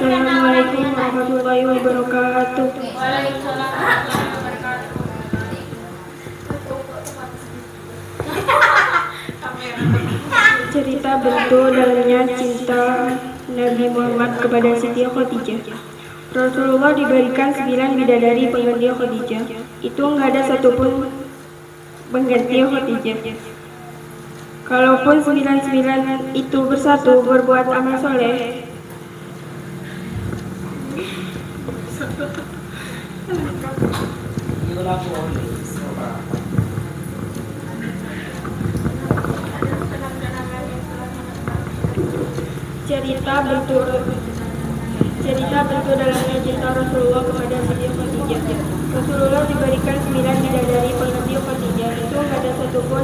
Assalamualaikum warahmatullahi wabarakatuh. Waalaikumsalam warahmatullahi wabarakatuh. Cerita bentuk dalamnya cinta Nabi Muhammad kepada Siti Khadijah. Rasulullah diberikan 9 bidadari pengganti Khadijah. Itu nggak ada satupun pengganti Khadijah. Kalaupun 99 itu bersatu berbuat amal soleh, cerita bentuk dalamnya cinta Rasulullah kepada Siti Khadijah. Rasulullah diberikan 9 bidadari pengganti Khadijah. Itu nggak ada satupun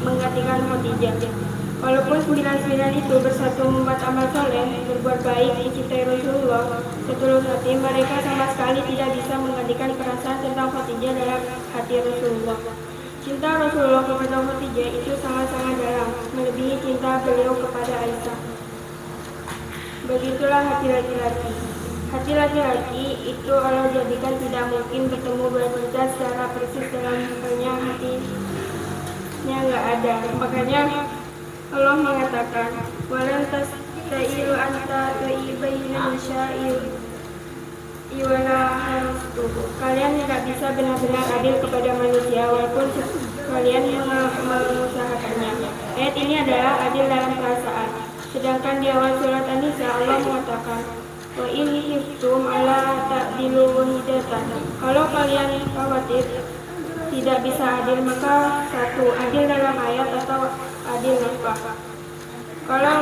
menggantikan Khadijah. Walaupun 99 itu bersatu membuat amal soleh, berbuat baik, mencintai Rasulullah setulus hati, mereka sama sekali tidak bisa menggantikan perasaan tentang Khadijah dalam hati Rasulullah. Cinta Rasulullah kepada Khadijah itu sangat-sangat dalam, melebihi cinta beliau kepada Aisyah. Begitulah hati laki-laki. Hati laki-laki itu Allah jadikan tidak mungkin bertemu dua cinta secara persis dalam halnya hatinya nggak ada. Makanya Allah mengatakan, walan tastailu anta tu'ibaina syair iwala harastu. Kalian tidak bisa benar-benar adil kepada manusia walaupun kalian mengusahakannya. Ayat ini adalah adil dalam perasaan. Sedangkan di awal surat An-Nisa Allah mengatakan, wa in khiftum alla ta'dilu wahidatan. Kalau kalian khawatir tidak bisa adil, maka satu, adil dalam ayat atau adil nafkah. Kalau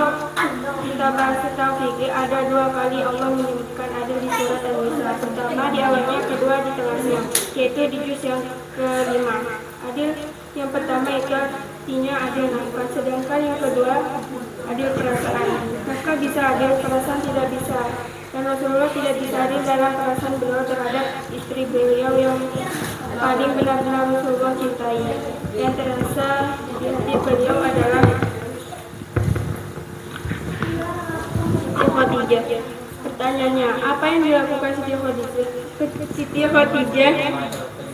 kita bahas tentang fikih, ada 2 kali Allah menyebutkan adil di surat An-Nisa. Pertama di awalnya, kedua di tengahnya, yaitu di juz yang ke-5. Adil yang pertama itu artinya adil nafkah, sedangkan yang kedua adil perasaan. Nafkah bisa adil, perasaan tidak bisa. Dan Rasulullah tidak bisa adil dalam perasaan beliau terhadap istri beliau yang paling benar-benar Rasulullah cintai. Yang terasa di hati beliau adalah Khadijah. Pertanyaannya, apa yang dilakukan Siti Khadijah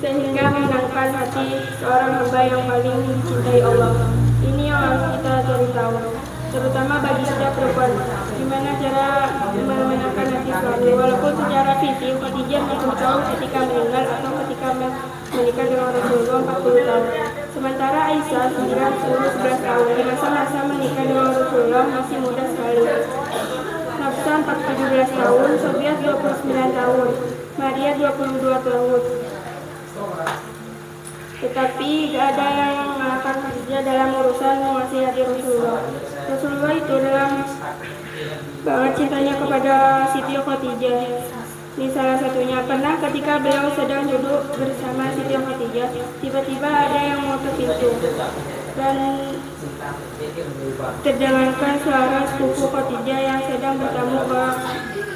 sehingga menangkan hati seorang hamba yang paling dicintai Allah? Ini yang harus kita cari tahu, terutama bagi setiap perempuan. Gimana cara memenangkan hati suami? Walaupun secara fisik Khadijah masih tahu ketika meninggal atau ketika menikah dengan Rasulullah 40 tahun. Sementara Aisyah 9, 10, 11 tahun. Di masa-masa menikah dengan Rasulullah masih muda sekali. Hafsah 17 tahun, Sofiyah 29 tahun, Maria 22 tahun. Tetapi tidak ada yang mengalahkan Khadijah dalam urusan mengasihati Rasulullah. Rasulullah itu dalam banget cintanya kepada Siti Khadijah. Ini salah satunya. Pernah ketika beliau sedang duduk bersama Siti Khadijah, tiba-tiba ada yang mengetuk pintu dan terdengarkan suara sepupu Khadijah yang sedang bertamu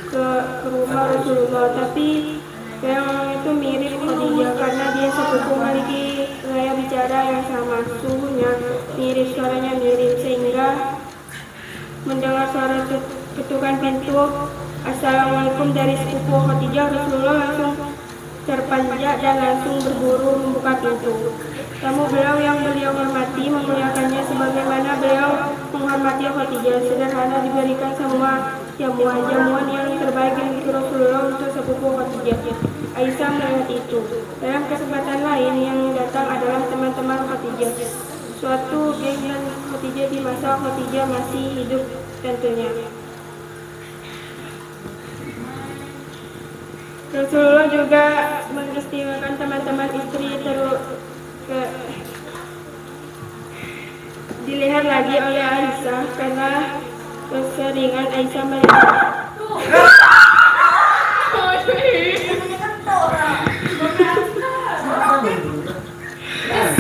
ke rumah Rasulullah. Tapi yang itu mirip Khadijah karena dia sepupu, memiliki gaya bicara yang sama, suhunya mirip, suaranya mirip, sehingga mendengar suara ketukan pintu Assalamualaikum dari sepupu Khadijah, Rasulullah langsung terpanjat dan langsung berburu membuka pintu. Tamu beliau yang beliau hormati memuliakannya sebagaimana beliau menghormati Khadijah. Sederhana diberikan semua jamuan yang terbaik dari Rasulullah untuk sepupu Khadijah. Aisyah melihat itu. Dalam kesempatan lain yang datang adalah teman-teman Khadijah. Suatu geng dan Khadijah di masa Khadijah masih hidup tentunya. Rasulullah juga mengistimewakan teman-teman istri dilihat lagi oleh Aisyah karena keseringan Aisyah melihat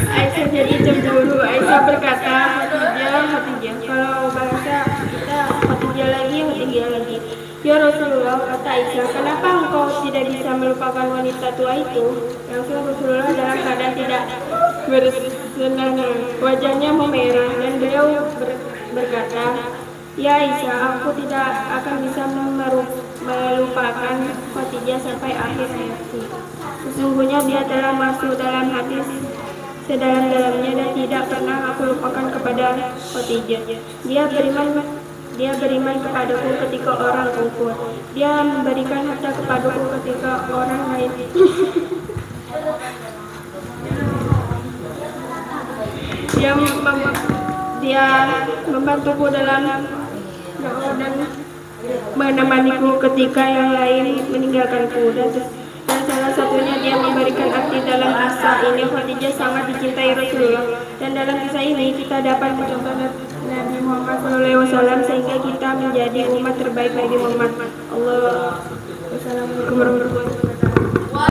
Aisyah jadi cemburu. Aisyah berkata, Khadijah, kalau bahasa kita Khadijah lagi. Ya Rasulullah, kata Aisyah, kenapa engkau tidak bisa melupakan wanita tua itu? Langsung Rasulullah dalam keadaan tidak bersenang, wajahnya memerah, dan beliau berkata, ya Aisyah, aku tidak akan bisa Khadijah sampai akhir hayatnya. Sesungguhnya dia telah masuk dalam hati sedalam-dalamnya dan tidak pernah aku lupakan kepada Khadijah. Dia beriman kepadaku ketika orang kufur. Dia memberikan harta kepadaku ketika orang lain dia membantuku dalam dakwah dan menemaniku ketika yang lain meninggalkanku, dan salah satunya dia memberikan arti dalam kisah ini. Khadijah sangat dicintai Rasulullah, dan dalam kisah ini kita dapat mencontoh Nabi Muhammad SAW sehingga kita menjadi umat terbaik Nabi Muhammad. Wassalamualaikum warahmatullahi wabarakatuh.